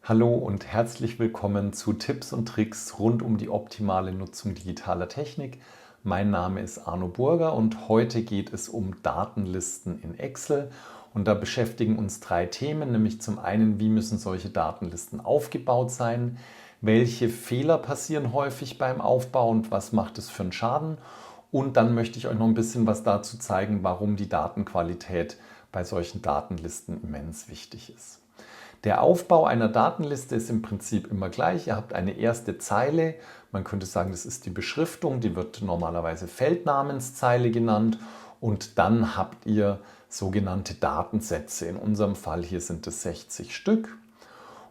Hallo und herzlich willkommen zu Tipps und Tricks rund um die optimale Nutzung digitaler Technik. Mein Name ist Arno Burger und heute geht es um Datenlisten in Excel. Und da beschäftigen uns drei Themen, nämlich zum einen, wie müssen solche Datenlisten aufgebaut sein, welche Fehler passieren häufig beim Aufbau und was macht es für einen Schaden. Und dann möchte ich euch noch ein bisschen was dazu zeigen, warum die Datenqualität bei solchen Datenlisten immens wichtig ist. Der Aufbau einer Datenliste ist im Prinzip immer gleich. Ihr habt eine erste Zeile, man könnte sagen, das ist die Beschriftung, die wird normalerweise Feldnamenszeile genannt und dann habt ihr sogenannte Datensätze. In unserem Fall hier sind es 60 Stück.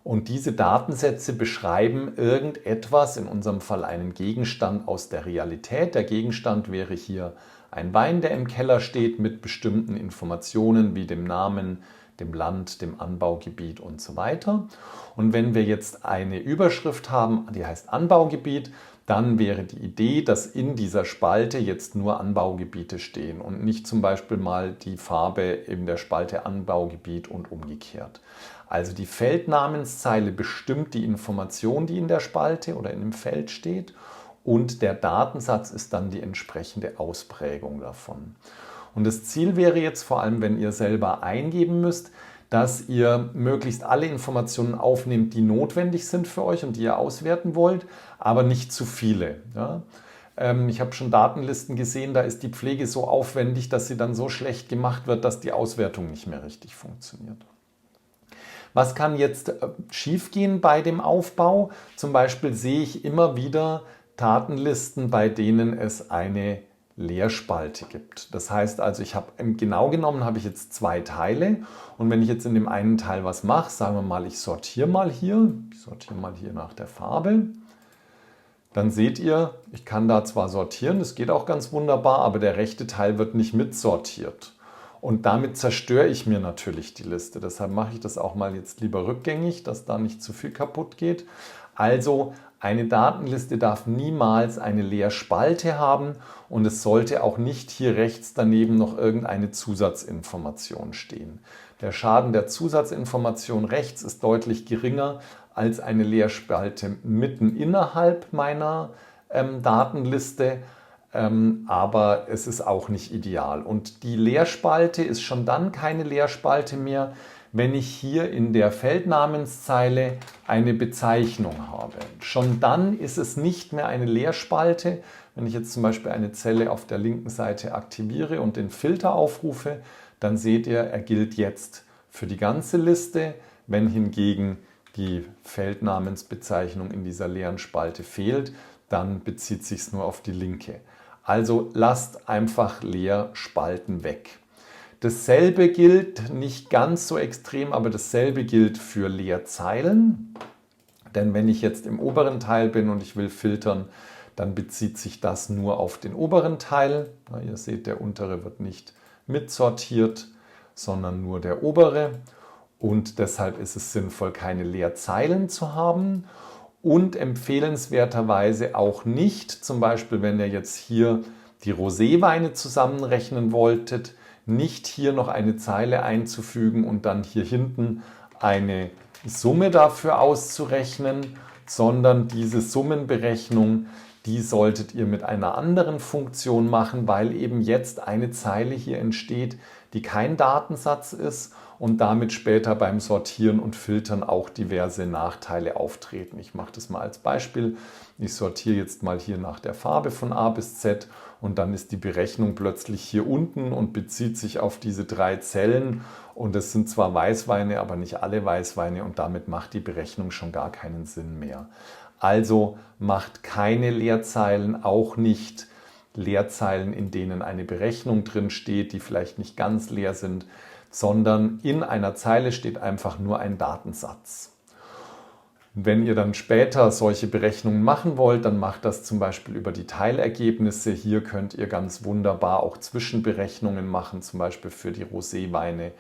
Und diese Datensätze beschreiben irgendetwas, in unserem Fall einen Gegenstand aus der Realität. Der Gegenstand wäre hier ein Wein, der im Keller steht mit bestimmten Informationen wie dem Namen, dem Land, dem Anbaugebiet und so weiter. Und wenn wir jetzt eine Überschrift haben, die heißt Anbaugebiet, dann wäre die Idee, dass in dieser Spalte jetzt nur Anbaugebiete stehen und nicht zum Beispiel mal die Farbe in der Spalte Anbaugebiet und umgekehrt. Also die Feldnamenszeile bestimmt die Information, die in der Spalte oder in dem Feld steht, und der Datensatz ist dann die entsprechende Ausprägung davon. Und das Ziel wäre jetzt vor allem, wenn ihr selber eingeben müsst, dass ihr möglichst alle Informationen aufnehmt, die notwendig sind für euch und die ihr auswerten wollt, aber nicht zu viele. Ja? Ich habe schon Datenlisten gesehen, da ist die Pflege so aufwendig, dass sie dann so schlecht gemacht wird, dass die Auswertung nicht mehr richtig funktioniert. Was kann jetzt schiefgehen bei dem Aufbau? Zum Beispiel sehe ich immer wieder Datenlisten, bei denen es eine Leerspalte gibt. Das heißt also, genau genommen habe ich jetzt zwei Teile und wenn ich jetzt in dem einen Teil was mache, sagen wir mal, ich sortiere mal hier nach der Farbe, dann seht ihr, ich kann da zwar sortieren, das geht auch ganz wunderbar, aber der rechte Teil wird nicht mitsortiert. Und damit zerstöre ich mir natürlich die Liste. Deshalb mache ich das auch mal jetzt lieber rückgängig, dass da nicht zu viel kaputt geht. Also eine Datenliste darf niemals eine Leerspalte haben und es sollte auch nicht hier rechts daneben noch irgendeine Zusatzinformation stehen. Der Schaden der Zusatzinformation rechts ist deutlich geringer als eine Leerspalte mitten innerhalb meiner Datenliste. Aber es ist auch nicht ideal. Und die Leerspalte ist schon dann keine Leerspalte mehr, wenn ich hier in der Feldnamenszeile eine Bezeichnung habe. Schon dann ist es nicht mehr eine Leerspalte. Wenn ich jetzt zum Beispiel eine Zelle auf der linken Seite aktiviere und den Filter aufrufe, dann seht ihr, er gilt jetzt für die ganze Liste. Wenn hingegen die Feldnamensbezeichnung in dieser leeren Spalte fehlt, dann bezieht es sich nur auf die linke. Also lasst einfach Leerspalten weg. Dasselbe gilt, nicht ganz so extrem, aber dasselbe gilt für Leerzeilen. Denn wenn ich jetzt im oberen Teil bin und ich will filtern, dann bezieht sich das nur auf den oberen Teil. Ihr seht, der untere wird nicht mitsortiert, sondern nur der obere. Und deshalb ist es sinnvoll, keine Leerzeilen zu haben. Und empfehlenswerterweise auch nicht, zum Beispiel wenn ihr jetzt hier die Roséweine zusammenrechnen wolltet, nicht hier noch eine Zeile einzufügen und dann hier hinten eine Summe dafür auszurechnen, sondern diese Summenberechnung, die solltet ihr mit einer anderen Funktion machen, weil eben jetzt eine Zeile hier entsteht, die kein Datensatz ist und damit später beim Sortieren und Filtern auch diverse Nachteile auftreten. Ich mache das mal als Beispiel. Ich sortiere jetzt mal hier nach der Farbe von A bis Z und dann ist die Berechnung plötzlich hier unten und bezieht sich auf diese drei Zellen. Und es sind zwar Weißweine, aber nicht alle Weißweine und damit macht die Berechnung schon gar keinen Sinn mehr. Also macht keine Leerzeilen, auch nicht Leerzeilen, in denen eine Berechnung drin steht, die vielleicht nicht ganz leer sind, sondern in einer Zeile steht einfach nur ein Datensatz. Wenn ihr dann später solche Berechnungen machen wollt, dann macht das zum Beispiel über die Teilergebnisse. Hier könnt ihr ganz wunderbar auch Zwischenberechnungen machen, zum Beispiel für die Roséweine,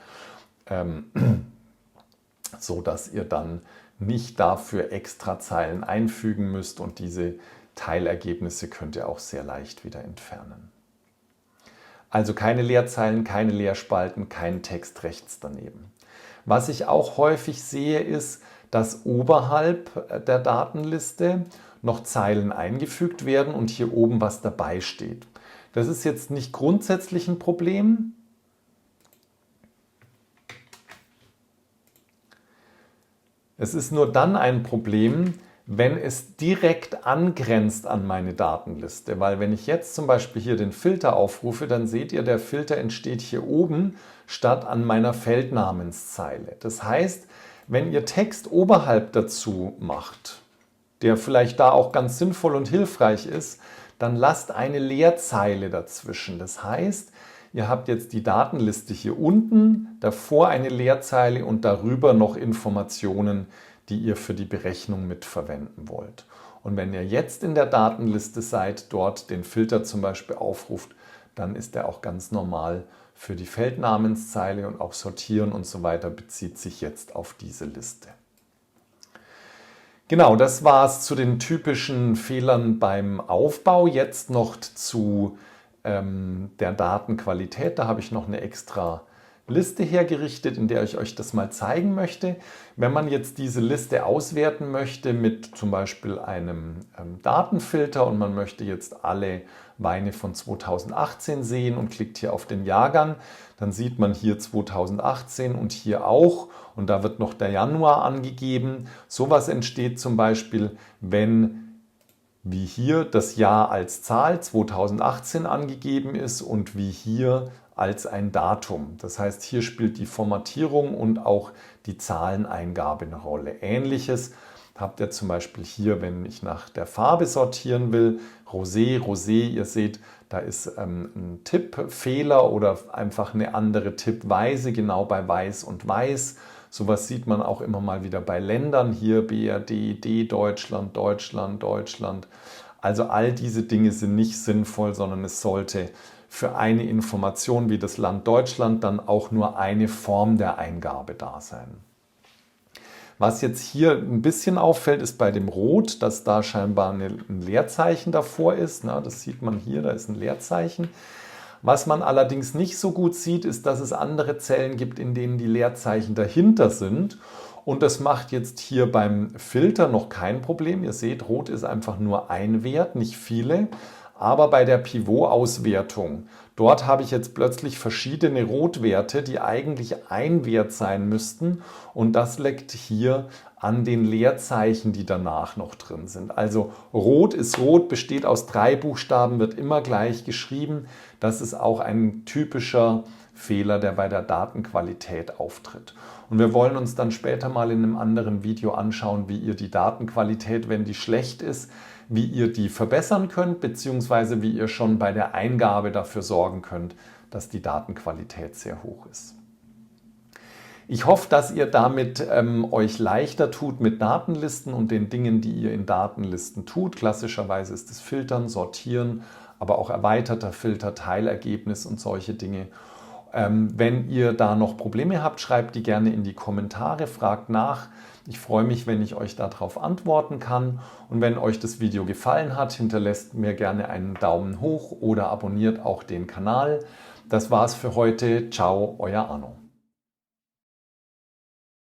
so dass ihr dann nicht dafür extra Zeilen einfügen müsst und diese Teilergebnisse könnt ihr auch sehr leicht wieder entfernen. Also keine Leerzeilen, keine Leerspalten, kein Text rechts daneben. Was ich auch häufig sehe, ist, dass oberhalb der Datenliste noch Zeilen eingefügt werden und hier oben was dabei steht. Das ist jetzt nicht grundsätzlich ein Problem. Es ist nur dann ein Problem, wenn es direkt angrenzt an meine Datenliste. Weil wenn ich jetzt zum Beispiel hier den Filter aufrufe, dann seht ihr, der Filter entsteht hier oben statt an meiner Feldnamenszeile. Das heißt, wenn ihr Text oberhalb dazu macht, der vielleicht da auch ganz sinnvoll und hilfreich ist, dann lasst eine Leerzeile dazwischen. Das heißt, ihr habt jetzt die Datenliste hier unten, davor eine Leerzeile und darüber noch Informationen, die ihr für die Berechnung mitverwenden wollt. Und wenn ihr jetzt in der Datenliste seid, dort den Filter zum Beispiel aufruft, dann ist er auch ganz normal für die Feldnamenszeile und auch Sortieren und so weiter bezieht sich jetzt auf diese Liste. Genau, das war es zu den typischen Fehlern beim Aufbau. Jetzt noch zu der Datenqualität. Da habe ich noch eine extra Liste hergerichtet, in der ich euch das mal zeigen möchte. Wenn man jetzt diese Liste auswerten möchte mit zum Beispiel einem Datenfilter und man möchte jetzt alle Weine von 2018 sehen und klickt hier auf den Jahrgang, dann sieht man hier 2018 und hier auch und da wird noch der Januar angegeben. Sowas entsteht zum Beispiel, wenn wie hier das Jahr als Zahl 2018 angegeben ist und wie hier als ein Datum. Das heißt, hier spielt die Formatierung und auch die Zahleneingabe eine Rolle. Ähnliches habt ihr zum Beispiel hier, wenn ich nach der Farbe sortieren will, Rosé, Rosé, ihr seht, da ist ein Tippfehler oder einfach eine andere Tippweise, genau bei Weiß und Weiß. Sowas sieht man auch immer mal wieder bei Ländern, hier BRD, D, Deutschland, Deutschland, Deutschland. Also all diese Dinge sind nicht sinnvoll, sondern es sollte für eine Information wie das Land Deutschland dann auch nur eine Form der Eingabe da sein. Was jetzt hier ein bisschen auffällt, ist bei dem Rot, dass da scheinbar ein Leerzeichen davor ist. Das sieht man hier, da ist ein Leerzeichen. Was man allerdings nicht so gut sieht, ist, dass es andere Zellen gibt, in denen die Leerzeichen dahinter sind. Und das macht jetzt hier beim Filter noch kein Problem. Ihr seht, Rot ist einfach nur ein Wert, nicht viele. Aber bei der Pivot-Auswertung, dort habe ich jetzt plötzlich verschiedene Rotwerte, die eigentlich ein Wert sein müssten. Und das liegt hier an den Leerzeichen, die danach noch drin sind. Also Rot ist Rot, besteht aus 3 Buchstaben, wird immer gleich geschrieben. Das ist auch ein typischer Fehler, der bei der Datenqualität auftritt. Und wir wollen uns dann später mal in einem anderen Video anschauen, wie ihr die Datenqualität, wenn die schlecht ist, wie ihr die verbessern könnt, beziehungsweise wie ihr schon bei der Eingabe dafür sorgen könnt, dass die Datenqualität sehr hoch ist. Ich hoffe, dass ihr damit euch leichter tut mit Datenlisten und den Dingen, die ihr in Datenlisten tut. Klassischerweise ist es Filtern, Sortieren, aber auch erweiterter Filter, Teilergebnis und solche Dinge. Wenn ihr da noch Probleme habt, schreibt die gerne in die Kommentare, fragt nach. Ich freue mich, wenn ich euch darauf antworten kann. Und wenn euch das Video gefallen hat, hinterlasst mir gerne einen Daumen hoch oder abonniert auch den Kanal. Das war's für heute. Ciao, euer Arno.